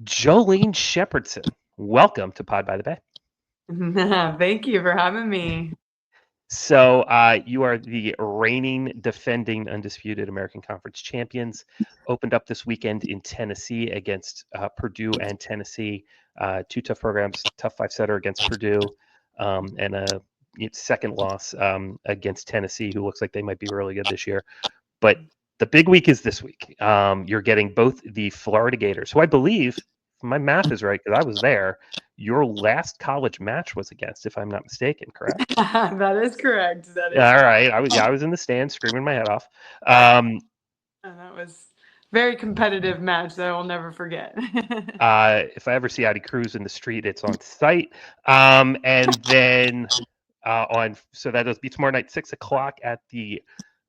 Jolene Shepardson. Welcome to Pod by the Bay. Thank you for having me. So you are the reigning, defending, undisputed American Conference champions. Opened up this weekend in Tennessee against Purdue and Tennessee. Two tough programs, tough five-setter against Purdue, and a second loss against Tennessee, who looks like they might be really good this year. But the big week is this week. You're getting both the Florida Gators, who I believe, if my math is right, because I was there, your last college match was against, if I'm not mistaken, correct? That is correct. That is All right. I was in the stands screaming my head off. Um, and that was a very competitive match that I will never forget. if I ever see Audi Cruz in the street, it's on site. And then so that'll be tomorrow night, 6 o'clock at the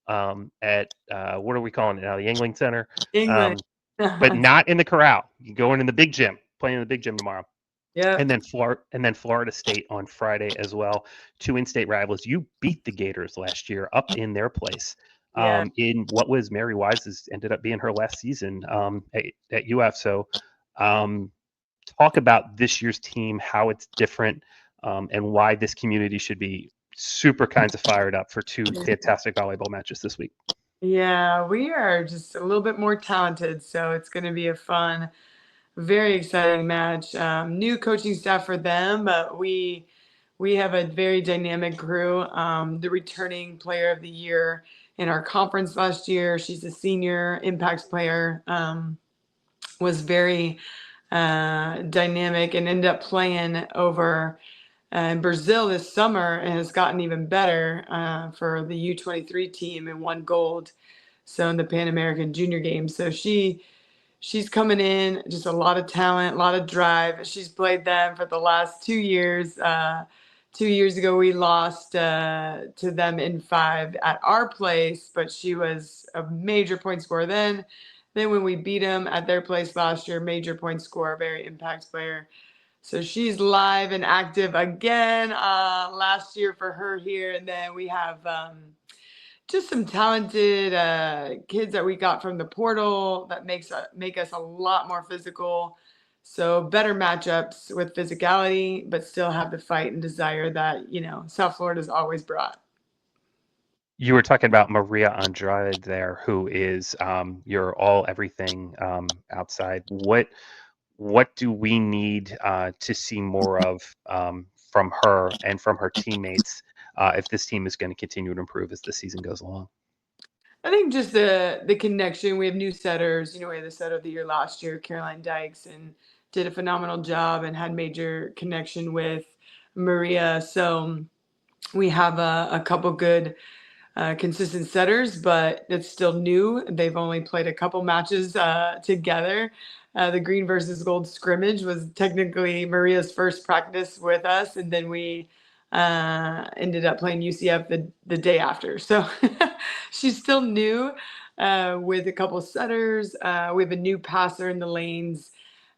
at what are we calling it now? The Angling Center. England. But not in the corral. You go in the big gym, playing in the big gym tomorrow. Yeah. And then Florida State on Friday as well. Two in-state rivals. You beat the Gators last year up in their place. Yeah. In what was Mary Wise's ended up being her last season at UF. So talk about this year's team, how it's different, and why this community should be super kinds of fired up for two fantastic volleyball matches this week. Yeah, we are just a little bit more talented, so it's going to be a fun, very exciting match. New coaching staff for them, but we have a very dynamic crew. The returning player of the year in our conference last year, she's a senior impact player, was very dynamic and ended up playing over in Brazil this summer and has gotten even better for the U23 team and won gold. So in the Pan American Junior Games. So she's coming in, just a lot of talent, a lot of drive. She's played them for the last 2 years. 2 years ago, we lost to them in 5 at our place, but she was a major point scorer then. Then when we beat them at their place last year, major point scorer, very impact player. So she's live and active again last year for her here. And then we have just some talented kids that we got from the portal that make us a lot more physical. So better matchups with physicality, but still have the fight and desire that, South Florida's always brought. You were talking about Maria Andrade there, who is your all everything outside. What do we need to see more of from her and from her teammates if this team is going to continue to improve as the season goes along? I think just the connection. We have new setters. We had the setter of the year last year, Caroline Dykes, and did a phenomenal job and had major connection with Maria. So we have a couple good consistent setters, but it's still new. They've only played a couple matches together. The green versus gold scrimmage was technically Maria's first practice with us, and then we ended up playing UCF the day after. So she's still new with a couple setters. We have a new passer in the lanes,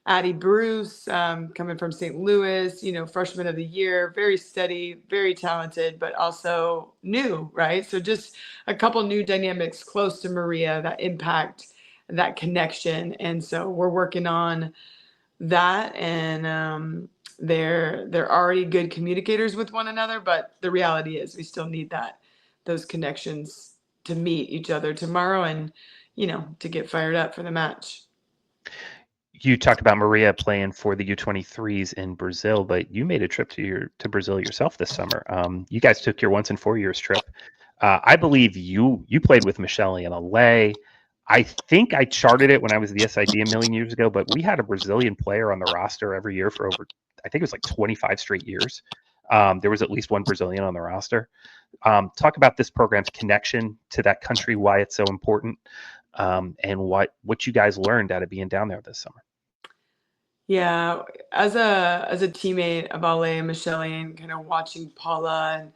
Addie Bruce, coming from St. Louis, freshman of the year, very steady, very talented, but also new, right? So just a couple new dynamics close to Maria that impact that connection. And so we're working on that, and they're already good communicators with one another, but the reality is we still need those connections to meet each other tomorrow and, to get fired up for the match. You talked about Maria playing for the U23s in Brazil, but you made a trip to Brazil yourself this summer. You guys took your once in 4 years trip. I believe you played with Michelle in LA. I think I charted it when I was the SID a million years ago, but we had a Brazilian player on the roster every year for over, I think it was like 25 straight years. There was at least one Brazilian on the roster. Talk about this program's connection to that country, why it's so important, and what you guys learned out of being down there this summer. Yeah, as a teammate of Ale and Michelle and kind of watching Paula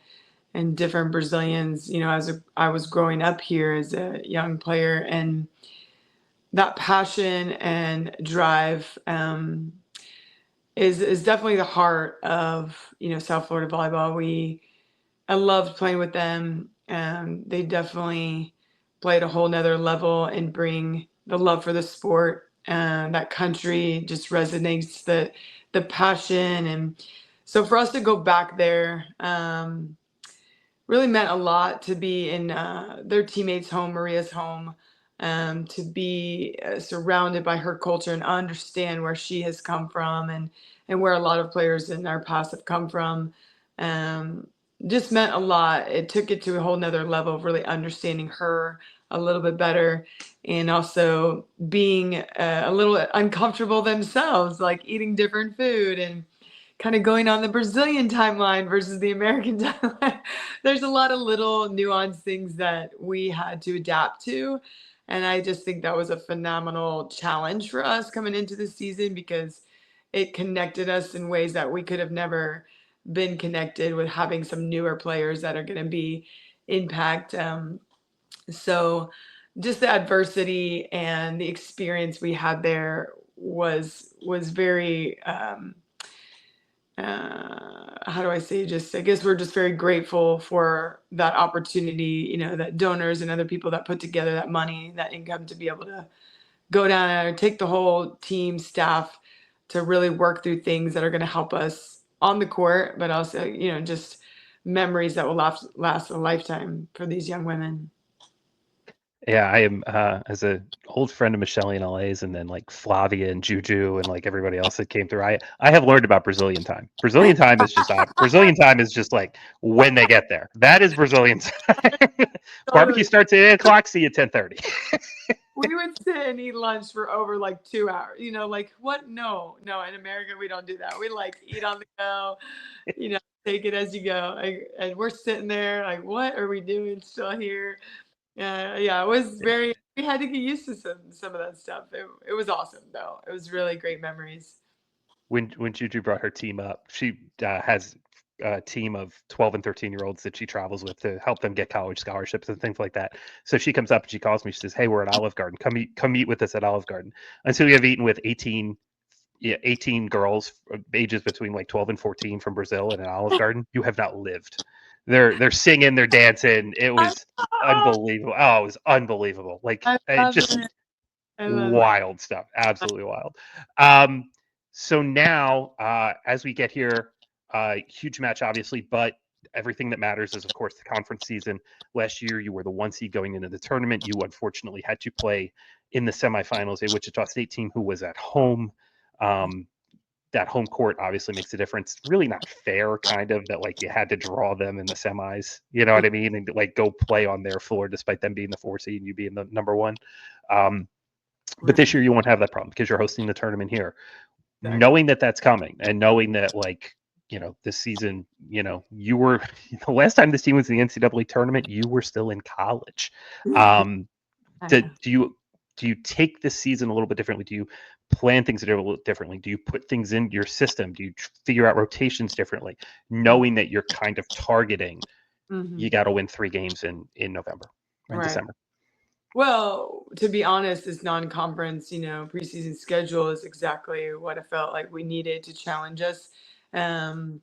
and different Brazilians, as I was growing up here as a young player, and that passion and drive is definitely the heart of South Florida volleyball. I loved playing with them, and they definitely played a whole nother level and bring the love for the sport that country just resonates, the passion. And so for us to go back there, really meant a lot to be in their teammates' home, Maria's home, to be surrounded by her culture and understand where she has come from, and where a lot of players in our past have come from. Um, just meant a lot. It took it to a whole nother level of really understanding her a little bit better, and also being a little uncomfortable themselves, like eating different food and kind of going on the Brazilian timeline versus the American timeline. There's a lot of little nuanced things that we had to adapt to. And I just think that was a phenomenal challenge for us coming into the season, because it connected us in ways that we could have never been connected, with having some newer players that are going to be impact. So just the adversity and the experience we had there was very how do I say, just I guess we're just very grateful for that opportunity, that donors and other people that put together that money, that income, to be able to go down there, take the whole team staff to really work through things that are going to help us on the court, but also, just memories that will last a lifetime for these young women. Yeah, I am as a old friend of Michelle and LA's, and then like Flavia and Juju and like everybody else that came through. I have learned about Brazilian time. Brazilian time is just like when they get there. That is Brazilian time. Barbecue starts at 8 o'clock. See you at 10:30. We would sit and eat lunch for over like 2 hours. Like what? No, in America we don't do that. We like eat on the go, take it as you go. And we're sitting there like, what are we doing still here? Yeah, it was very. We had to get used to some of that stuff. It was awesome though. It was really great memories. When Juju brought her team up, she has a team of 12 and 13-year-olds that she travels with to help them get college scholarships and things like that. So she comes up and she calls me. She says, "Hey, we're at Olive Garden. Come eat with us at Olive Garden." And so we have eaten with 18 girls ages between like 12 and 14 from Brazil in an Olive Garden. You have not lived. They're singing, they're dancing. It was unbelievable. Oh, it was unbelievable. Like I love just it. I love it. wild stuff. Absolutely wild. Um, so now, as we get here, huge match, obviously, but everything that matters is, of course, the conference season. Last year, you were the 1 seed going into the tournament. You unfortunately had to play in the semifinals, a Wichita State team who was at home. Um, that home court obviously makes a difference. Really not fair, kind of, that like you had to draw them in the semis. You know what I mean? And like go play on their floor despite them being the 4 seed and you being the number 1. But this year you won't have that problem because you're hosting the tournament here. Exactly. Knowing that that's coming and knowing that, like, this season, you were the last time this team was in the NCAA tournament, you were still in college. Do you take this season a little bit differently? Do you plan things a little differently? Do you put things in your system? Do you figure out rotations differently, knowing that you're kind of targeting you got to win 3 games in November or in December? Well, to be honest, this non-conference, preseason schedule is exactly what I felt like we needed to challenge us, um,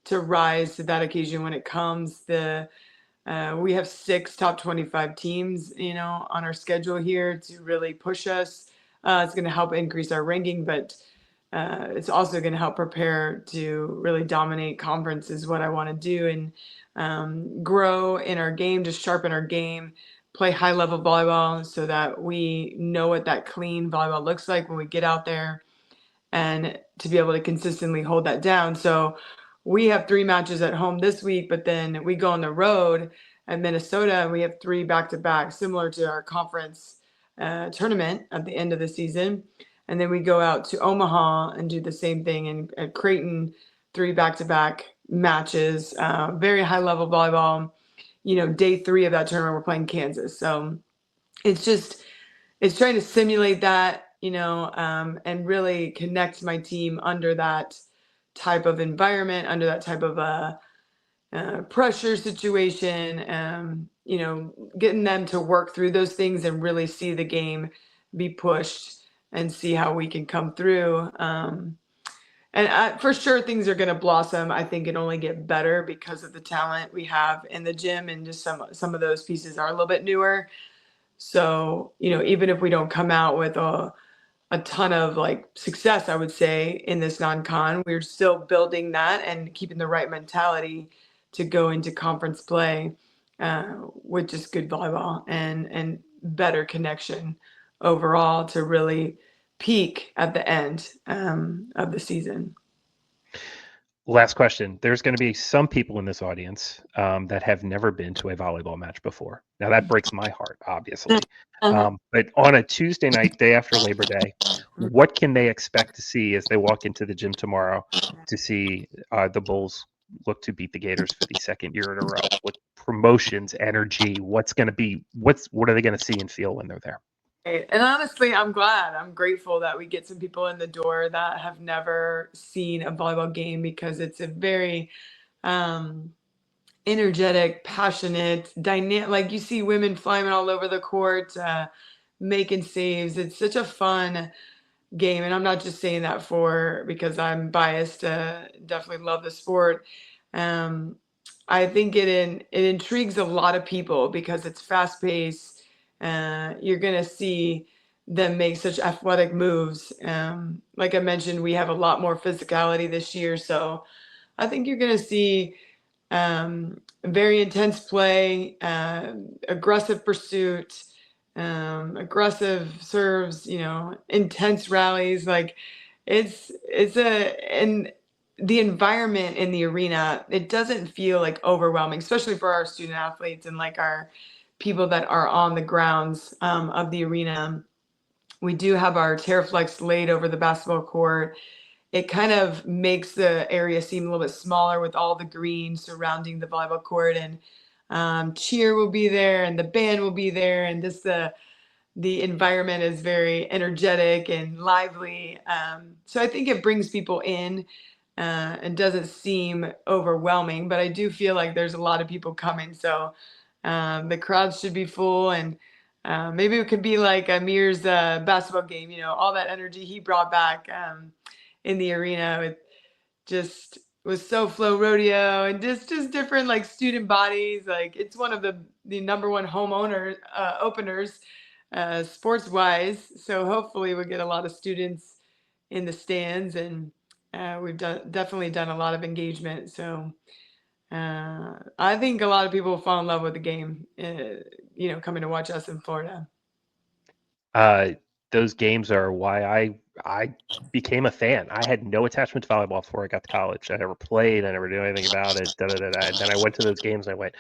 to rise to that occasion when it comes. We have 6 top 25 teams, on our schedule here to really push us. It's going to help increase our ranking, but it's also going to help prepare to really dominate conference, is what I want to do, and grow in our game, just sharpen our game, play high level volleyball so that we know what that clean volleyball looks like when we get out there, and to be able to consistently hold that down. So we have 3 matches at home this week, but then we go on the road at Minnesota and we have 3 back-to-back, similar to our conference tournament at the end of the season. And then we go out to Omaha and do the same thing, and at Creighton, 3 back-to-back matches, very high level volleyball. Day 3 of that tournament, we're playing Kansas. So it's trying to simulate that, and really connect my team under that type of environment, under that type of pressure situation, getting them to work through those things and really see the game be pushed and see how we can come through. For sure, things are going to blossom. I think it only get better because of the talent we have in the gym, and just some of those pieces are a little bit newer. So, even if we don't come out with a a ton of like success, I would say, in this non-con. We're still building that and keeping the right mentality to go into conference play with just good volleyball and better connection overall to really peak at the end of the season. Last question. There's going to be some people in this audience that have never been to a volleyball match before. Now, that breaks my heart, obviously. But on a Tuesday night, day after Labor Day, what can they expect to see as they walk into the gym tomorrow to see the Bulls look to beat the Gators for the second year in a row? What promotions, energy, what are they going to see and feel when they're there? And honestly, I'm grateful that we get some people in the door that have never seen a volleyball game, because it's a very energetic, passionate, dynamic. Like, you see women flying all over the court, making saves. It's such a fun game, and I'm not just saying that because I'm biased. Definitely love the sport. I think it intrigues a lot of people because it's fast paced. You're gonna see them make such athletic moves. Like I mentioned, we have a lot more physicality this year, so I think you're gonna see very intense play, aggressive pursuit, aggressive serves, intense rallies. Like, and the environment in the arena, it doesn't feel like overwhelming, especially for our student athletes and like our people that are on the grounds of the arena. We do have our Terraflex laid over the basketball court. It kind of makes the area seem a little bit smaller with all the green surrounding the volleyball court, and cheer will be there and the band will be there, and just the environment is very energetic and lively. So I think it brings people in and doesn't seem overwhelming, but I do feel like there's a lot of people coming. So the crowd should be full, and maybe it could be like Amir's basketball game, all that energy he brought back in the arena with just was so flow rodeo and just different like student bodies. Like, it's one of the number one homeowner openers sports wise. So hopefully we'll get a lot of students in the stands, and we've definitely done a lot of engagement. So I think a lot of people will fall in love with the game, coming to watch us in Florida. Those games are why I became a fan. I had no attachment to volleyball before I got to college. I never played. I never knew anything about it. And then I went to those games and I went,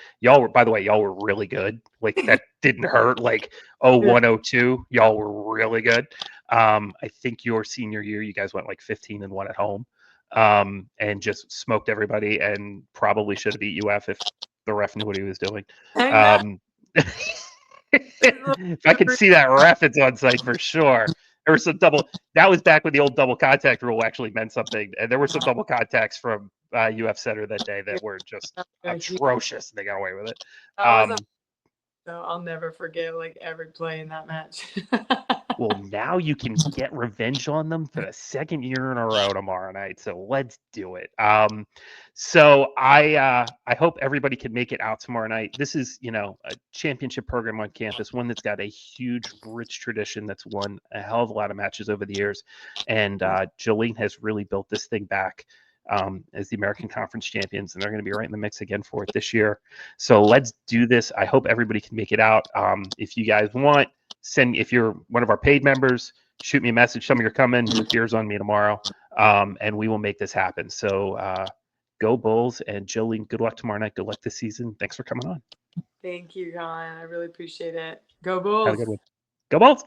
by the way, y'all were really good. Like, that didn't hurt. Like, 0102, y'all were really good. I think your senior year, you guys went like 15-1 at home, and just smoked everybody, and probably should have beat UF if the ref knew what he was doing. If I could see that ref, it's on site for sure. There was some that was back when the old double contact rule actually meant something. And there were some double contacts from UF Center that day that were just atrocious. They got away with it. So I'll never forget like every play in that match. Well, now you can get revenge on them for the second year in a row tomorrow night. So let's do it. So I hope everybody can make it out tomorrow night. This is, a championship program on campus, one that's got a huge, rich tradition, that's won a hell of a lot of matches over the years. And Jolene has really built this thing back as the American Conference champions, and they're going to be right in the mix again for it this year. So let's do this. I hope everybody can make it out. If you guys want, if you're one of our paid members, shoot me a message. Tell me you're coming. Beers on me tomorrow, and we will make this happen. So go Bulls, and Jolene, good luck tomorrow night. Good luck this season. Thanks for coming on. Thank you, Collin. I really appreciate it. Go Bulls. Have a good one. Go Bulls.